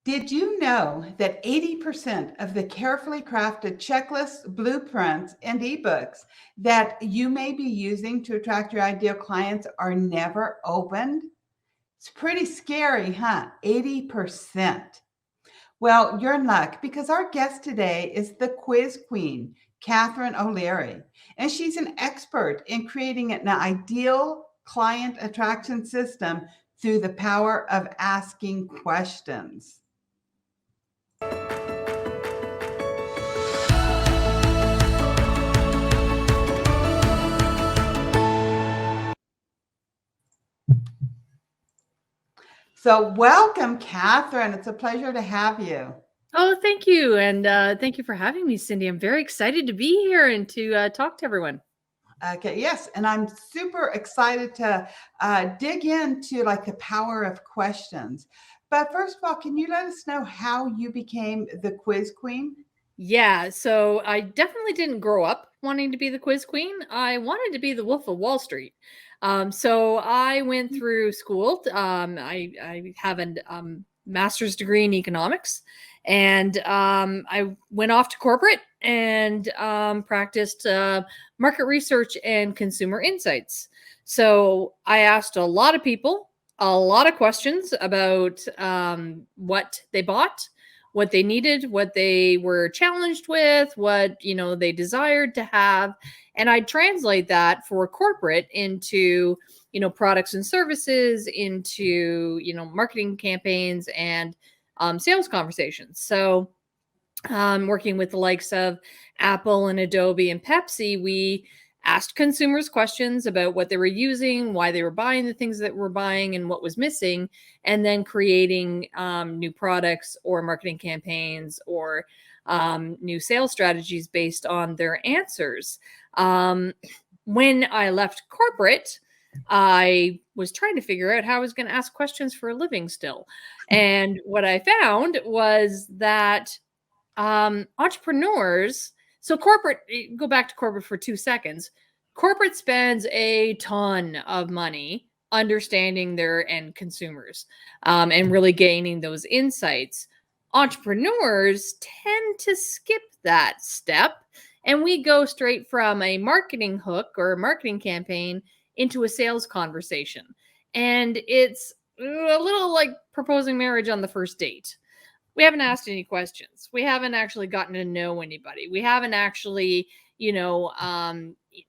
Did you know that 80% of the carefully crafted checklists, blueprints, and ebooks that you may be using to attract your ideal clients are never opened? It's pretty scary, huh? 80%. Well, you're in luck because our guest today is the quiz queen, Catherine O'Leary, and she's an expert in creating an ideal client attraction system through the power of asking questions. So, welcome, Catherine. It's a pleasure to have you. Oh, thank you. And thank you for having me, Cindy. I'm very excited to be here and to talk to everyone. Okay, yes, and I'm super excited to dig into like the power of questions. But first of all, can you let us know how you became the quiz queen? Yeah, so I definitely didn't grow up wanting to be the quiz queen. I wanted to be the Wolf of Wall Street. So I went through school. I have a master's degree in economics, and I went off to corporate and practiced market research and consumer insights. So I asked a lot of people a lot of questions about what they bought, what they needed, what they were challenged with, what, they desired to have. And I'd translate that for corporate into, products and services, into, marketing campaigns and sales conversations. So working with the likes of Apple and Adobe and Pepsi, we asked consumers questions about what they were using, why they were buying the things that were buying, and what was missing, and then creating new products or marketing campaigns or new sales strategies based on their answers. When I left corporate, I was trying to figure out how I was going to ask questions for a living still. And what I found was that entrepreneurs, so corporate, go back to corporate for 2 seconds. Corporate spends a ton of money understanding their end consumers and really gaining those insights. Entrepreneurs tend to skip that step, and we go straight from a marketing hook or a marketing campaign into a sales conversation. And it's a little like proposing marriage on the first date. We haven't asked any questions. We haven't actually gotten to know anybody. We haven't actually,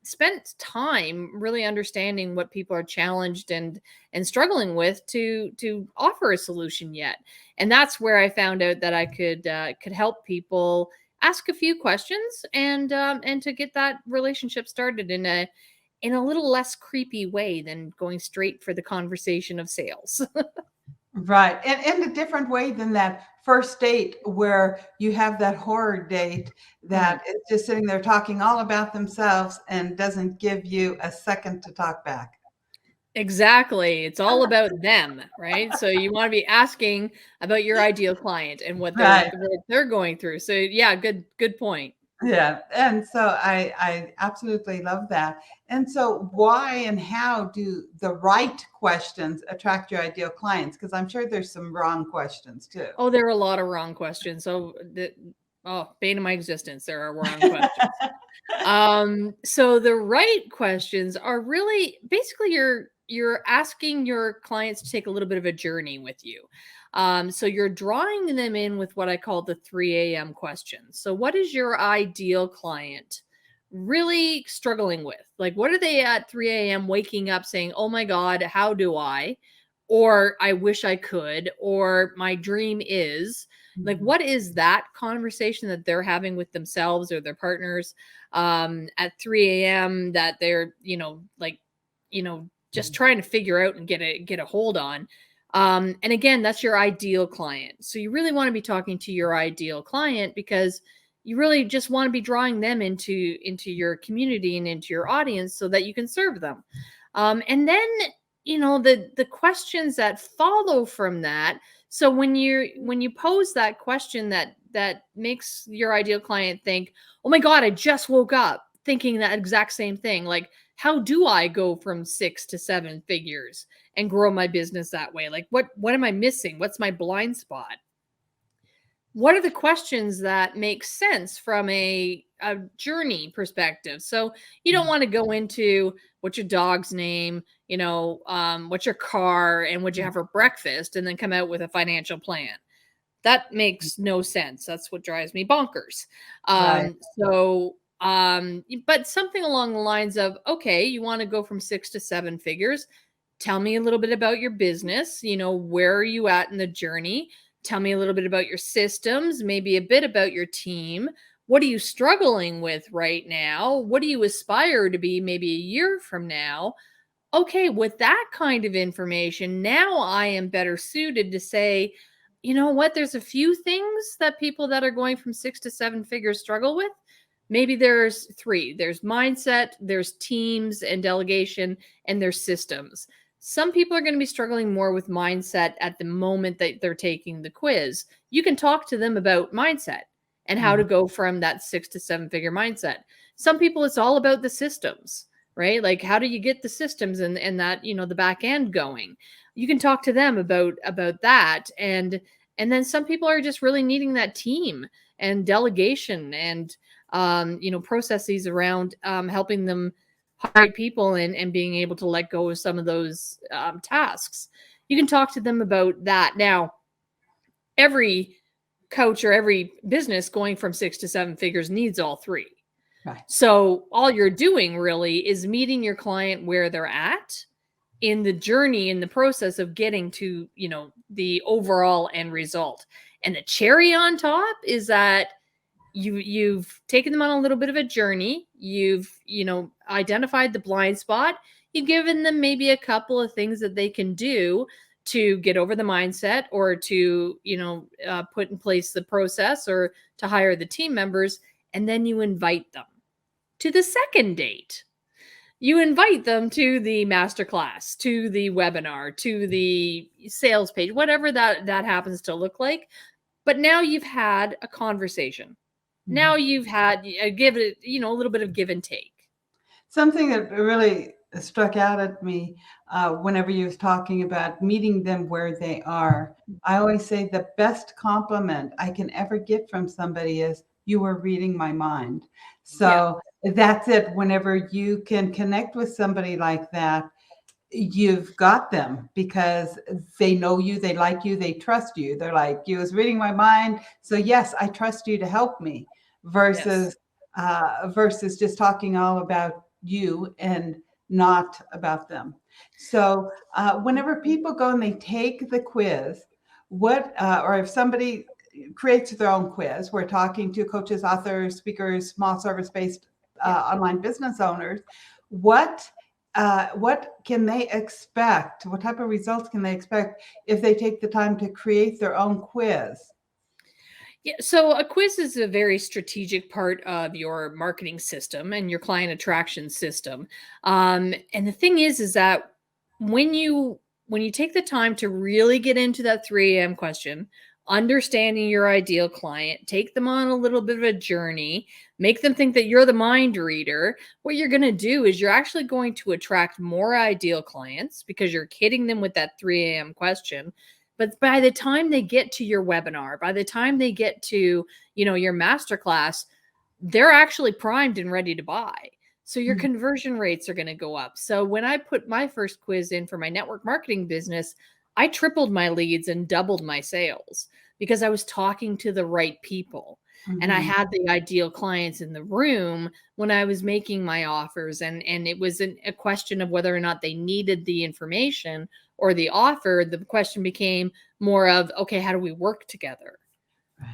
spent time really understanding what people are challenged and struggling with to offer a solution yet. And that's where I found out that I could help people ask a few questions and to get that relationship started in a little less creepy way than going straight for the conversation of sales. Right. And in a different way than that first date where you have that horror date that is just sitting there talking all about themselves and doesn't give you a second to talk back. Exactly. It's all about them, right? So you want to be asking about your ideal client and Right. what they're going through. So yeah, good point. Yeah. And so I absolutely love that. And so why and how do the right questions attract your ideal clients? Because I'm sure there's some wrong questions too. Oh, there are a lot of wrong questions. So bane of my existence, there are wrong questions. So the right questions are really basically you're asking your clients to take a little bit of a journey with you. So you're drawing them in with what I call the 3 a.m. questions. So what is your ideal client really struggling with? Like, what are they at 3 a.m. waking up saying, "Oh my God, how do I?" Or "I wish I could," or "My dream is." Like, what is that conversation that they're having with themselves or their partners at 3 a.m. that they're, just trying to figure out and get a hold on. And again, that's your ideal client. So you really want to be talking to your ideal client because you really just want to be drawing them into your community and into your audience so that you can serve them. And then the questions that follow from that. So when you pose that question that makes your ideal client think, "Oh my God, I just woke up thinking that exact same thing. Like, how do I go from 6 to 7 figures and grow my business that way? Like, what am I missing? What's my blind spot?" what are the questions that make sense from a journey perspective? So you don't want to go into what's your dog's name, what's your car and what you have for breakfast, and then come out with a financial plan. That makes no sense. That's what drives me bonkers. Right. But something along the lines of, okay, you want to go from 6 to 7 figures. Tell me a little bit about your business. Where are you at in the journey? Tell me a little bit about your systems, maybe a bit about your team. What are you struggling with right now? What do you aspire to be maybe a year from now? Okay, with that kind of information, now I am better suited to say, you know what, there's a few things that people that are going from 6 to 7 figures struggle with. Maybe there's three: there's mindset, there's teams and delegation, and there's systems. Some people are going to be struggling more with mindset at the moment that they're taking the quiz. You can talk to them about mindset and how to Mhm. go from that 6 to 7 figure mindset. Some people, it's all about the systems, right? Like, how do you get the systems and that, the back end going? You can talk to them about that. And then some people are just really needing that team and delegation and processes around helping them hire people and being able to let go of some of those tasks. You can talk to them about that. Now, every coach or every business going from 6 to 7 figures needs all three. Right. So all you're doing really is meeting your client where they're at in the journey, in the process of getting to, the overall end result. And the cherry on top is that you've taken them on a little bit of a journey. You've, identified the blind spot. You've given them maybe a couple of things that they can do to get over the mindset, or to, put in place the process, or to hire the team members. And then you invite them to the second date. You invite them to the masterclass, to the webinar, to the sales page, whatever that happens to look like. But now you've had a conversation. Now Mhm. you've had give it, a little bit of give and take. Something that really struck out at me whenever you was talking about meeting them where they are. I always say the best compliment I can ever get from somebody is, "You were reading my mind." Yeah. So that's it. Whenever you can connect with somebody like that, you've got them because they know you, they like you, they trust you. They're like, "You was reading my mind, so yes, I trust you to help me," Yes. versus versus just talking all about you and not about them. So whenever people go and they take the quiz, or if somebody creates their own quiz, we're talking to coaches, authors, speakers, small service-based Yeah. online business owners. What can they expect? What type of results can they expect if they take the time to create their own quiz? Yeah, so a quiz is a very strategic part of your marketing system and your client attraction system. And the thing is that when you when you take the time to really get into that 3 a.m. question, understanding your ideal client, take them on a little bit of a journey, make them think that you're the mind reader. What you're going to do is you're actually going to attract more ideal clients because you're hitting them with that 3 a.m. question. But by the time they get to your webinar, by the time they get to, your masterclass, they're actually primed and ready to buy. So your Mhm. conversion rates are going to go up. So when I put my first quiz in for my network marketing business, I tripled my leads and doubled my sales because I was talking to the right people. And I Mhm. had the ideal clients in the room when I was making my offers. And it was a question of whether or not they needed the information or the offer. The question became more of, okay, how do we work together? Right.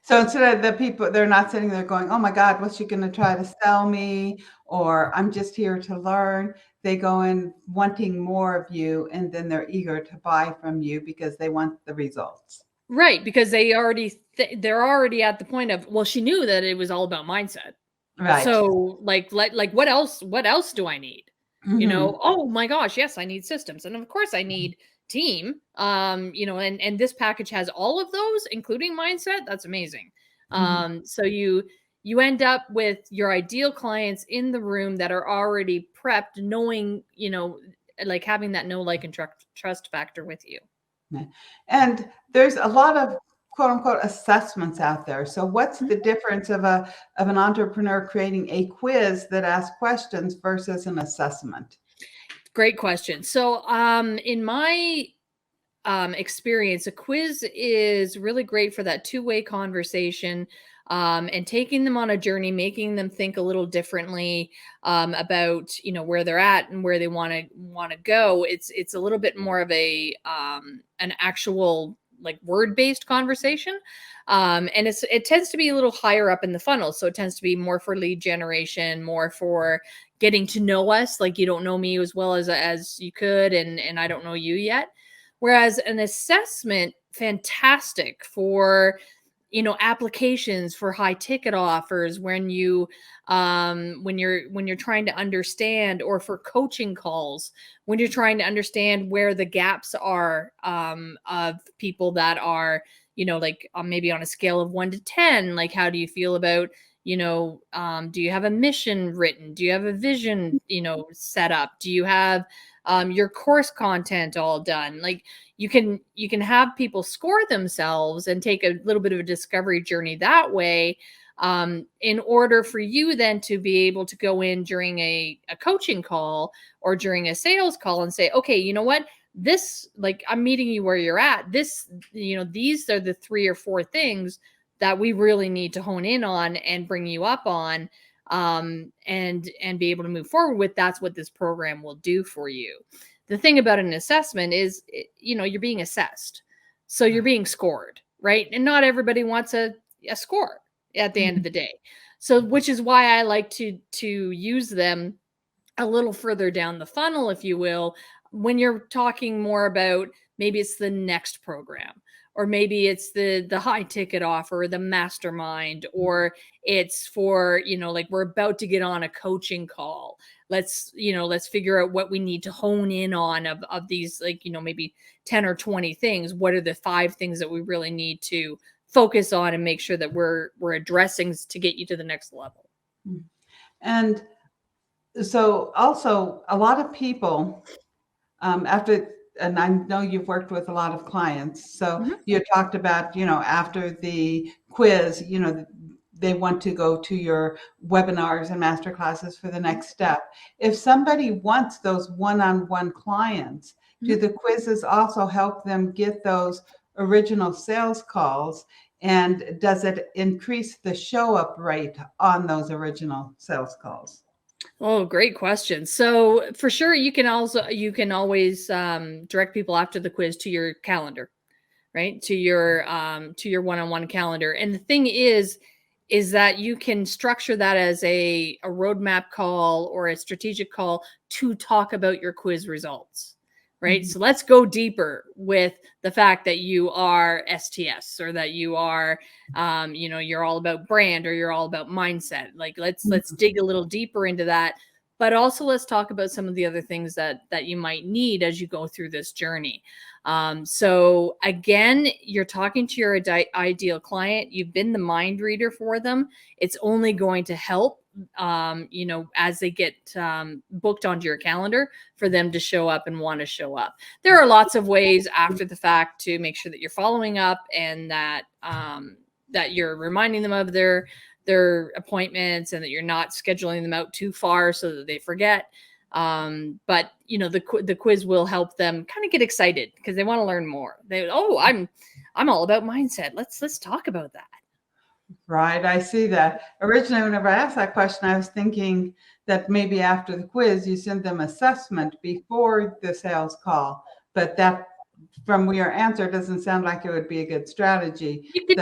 So instead of the people, they're not sitting there going, "Oh my God, what's she going to try to sell me?" Or "I'm just here to learn." They go in wanting more of you, and then they're eager to buy from you because they want the results. Right, because they're already at the point of, well, she knew that it was all about mindset. Right. So, like what else do I need? Mhm. Oh my gosh, yes, I need systems. And of course I need team. And this package has all of those, including mindset. That's amazing. Mhm. So you end up with your ideal clients in the room that are already prepped, knowing, like having that know, like, and trust factor with you. Yeah. And there's a lot of quote unquote assessments out there. So what's the difference of an entrepreneur creating a quiz that asks questions versus an assessment? Great question. So, in my experience, a quiz is really great for that two-way conversation, and taking them on a journey, making them think a little differently, about where they're at and where they want to go. It's a little bit more of a an actual like word-based conversation, and it tends to be a little higher up in the funnel. So it tends to be more for lead generation, more for getting to know us. Like, you don't know me as well as you could, and I don't know you yet. Whereas an assessment, fantastic for applications for high ticket offers, when you're trying to understand, or for coaching calls when you're trying to understand where the gaps are, of people that are like, maybe on a scale of 1 to 10, like, how do you feel about do you have a mission written, do you have a vision set up, do you have your course content all done? Like, you can have people score themselves and take a little bit of a discovery journey that way, in order for you then to be able to go in during a coaching call or during a sales call and say, okay, you know what, this, like, I'm meeting you where you're at, this, these are the 3 or 4 things that we really need to hone in on and bring you up on, and be able to move forward with. That's what this program will do for you. The thing about an assessment is, you're being assessed, so you're being scored, right? And not everybody wants a score at the end of the day. So, which is why I like to use them a little further down the funnel, if you will, when you're talking more about, maybe it's the next program, or maybe it's the high ticket offer, or the mastermind, or it's for, like, we're about to get on a coaching call. Let's figure out what we need to hone in on of these, like, maybe 10 or 20 things. What are the 5 things that we really need to focus on and make sure that we're addressing to get you to the next level? And so also a lot of people, and I know you've worked with a lot of clients. So you talked about, after the quiz, they want to go to your webinars and master classes for the next step. If somebody wants those one-on-one clients, do the quizzes also help them get those original sales calls? And does it increase the show up rate on those original sales calls? Oh, great question. So for sure, you can always direct people after the quiz to your calendar, right? To your one-on-one calendar. And the thing is that you can structure that as a roadmap call or a strategic call to talk about your quiz results, right? So let's go deeper with the fact that you are STS, or that you are, you're all about brand, or you're all about mindset. Like, let's dig a little deeper into that. But also, let's talk about some of the other things that you might need as you go through this journey. So again, you're talking to your ideal client. You've been the mind reader for them. It's only going to help, as they get booked onto your calendar, for them to show up and want to show up. There are lots of ways after the fact to make sure that you're following up, and that that you're reminding them of their appointments, and that you're not scheduling them out too far so that they forget. But the quiz will help them kind of get excited, because they want to learn more. I'm all about mindset. Let's talk about that. Right, I see that. Originally, whenever I asked that question, I was thinking that maybe after the quiz, you send them assessment before the sales call. But that, from your answer, doesn't sound like it would be a good strategy. You could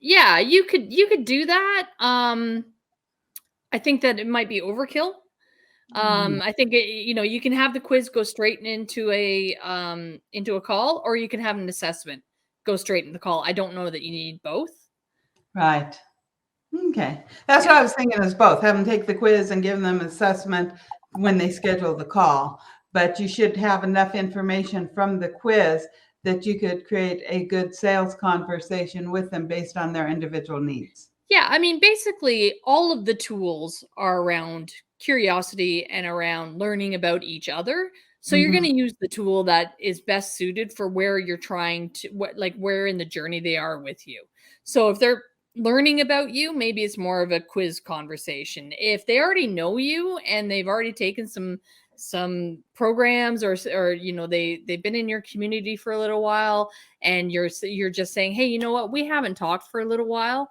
yeah, you could do that. I think that it might be overkill. I think you can have the quiz go straight into a call, or you can have an assessment go straight in the call. I don't know that you need both. Right. Okay. That's what I was thinking, is both. Have them take the quiz and give them assessment when they schedule the call. But you should have enough information from the quiz that you could create a good sales conversation with them based on their individual needs. Yeah, I mean, basically, all of the tools are around curiosity and around learning about each other. So you're going to use the tool that is best suited for where you're trying to where in the journey they are with you. So if they're learning about you, maybe it's more of a quiz conversation. If they already know you and they've already taken some programs, or they've been in your community for a little while, and you're just saying, hey, you know what, we haven't talked for a little while,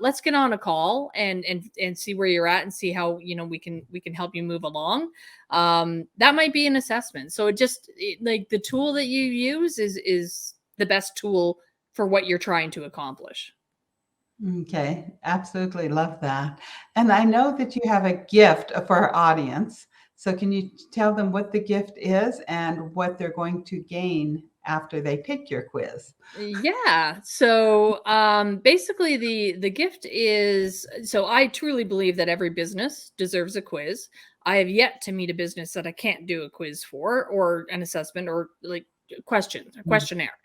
let's get on a call and see where you're at and see how we can help you move along. That might be an assessment. So like the tool that you use is the best tool for what you're trying to accomplish. Okay, absolutely love that. And I know that you have a gift for our audience. So can you tell them what the gift is and what they're going to gain after they take your quiz? Yeah. So basically the gift is, so I truly believe that every business deserves a quiz. I have yet to meet a business that I can't do a quiz for, or an assessment, or like a Mm. questionnaire.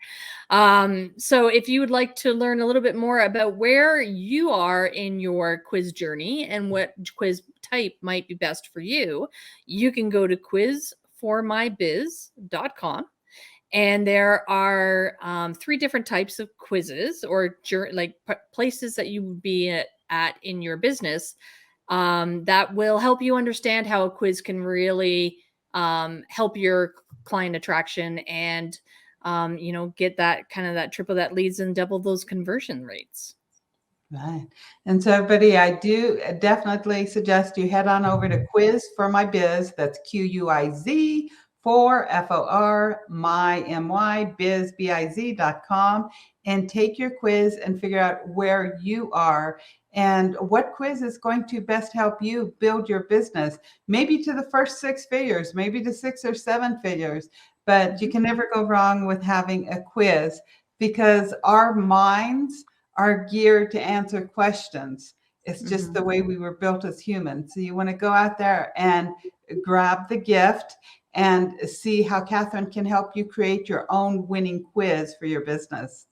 So if you would like to learn a little bit more about where you are in your quiz journey and what quiz type might be best for you, you can go to quizformybiz.com. And there are 3 different types of quizzes, or places that you would be at in your business, that will help you understand how a quiz can really help your client attraction, and get that kind of that triple that leads and double those conversion rates. Right. And so, everybody, I do definitely suggest you head on over to Quiz for My Biz. That's QUIZ for FOR my biz biz.com, and take your quiz and figure out where you are and what quiz is going to best help you build your business, maybe to the first 6 figures, maybe to 6 or 7 figures. But you can never go wrong with having a quiz, because our minds are geared to answer questions. It's just the way we were built as humans. So you want to go out there and grab the gift and see how Catherine can help you create your own winning quiz for your business.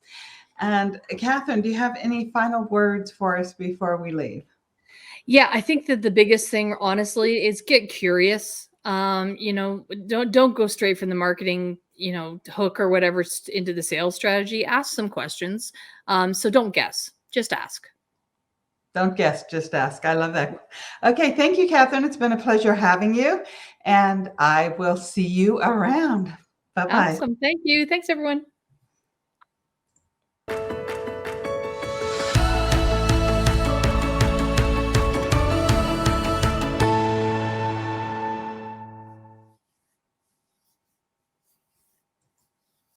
And Catherine, do you have any final words for us before we leave? Yeah, I think that the biggest thing, honestly, is get curious. Don't go straight from the marketing, hook or whatever into the sales strategy. Ask some questions. So don't guess, just ask. Don't guess, just ask. I love that. Okay, thank you, Catherine. It's been a pleasure having you, and I will see you around. Bye-bye. Awesome. Thank you. Thanks, everyone.